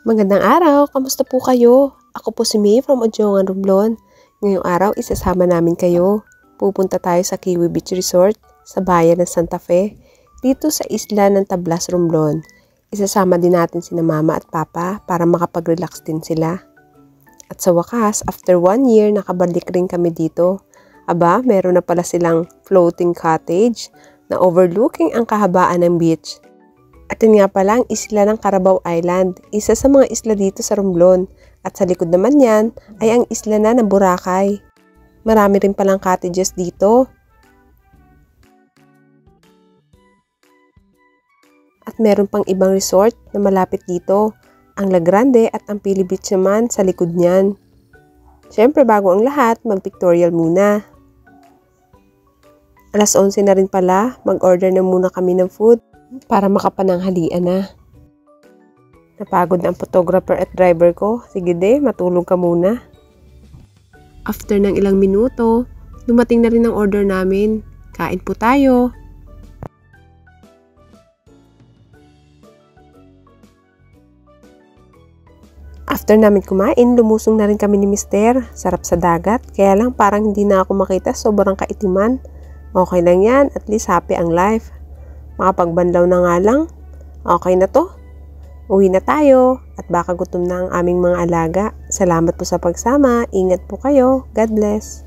Magandang araw, kamusta po kayo? Ako po si May from Odjongan, Romblon. Ngayong araw, isasama namin kayo. Pupunta tayo sa Kiwi Beach Resort sa bayan ng Santa Fe, dito sa isla ng Tablas, Romblon. Isasama din natin sina mama at papa para makapag-relax din sila. At sa wakas, after 1 year, nakabalik rin kami dito. Aba, meron na pala silang floating cottage na overlooking ang kahabaan ng beach. At yun nga pala ang isla ng Carabao Island, isa sa mga isla dito sa Romblon. At sa likod naman yan ay ang isla na ng Boracay. Marami rin palang cottages dito. At meron pang ibang resort na malapit dito, ang La Grande at ang Pili Beach naman sa likod niyan. Siyempre bago ang lahat, mag-pictorial muna. Alas 11 na rin pala, mag-order na muna kami ng food para makapananghalian na. Napagod na ang photographer at driver ko. Sige de, matulog ka muna. After ng ilang minuto, dumating na rin ang order namin. Kain po tayo. After namin kumain, lumusong na rin kami ni Mister. Sarap sa dagat, kaya lang parang hindi na ako makita, sobrang kaitiman. Okay lang yan, at least happy ang life. Makapagbanlaw na nga lang. Okay na to. Uwi na tayo at baka gutom na ang aming mga alaga. Salamat po sa pagsama. Ingat po kayo. God bless.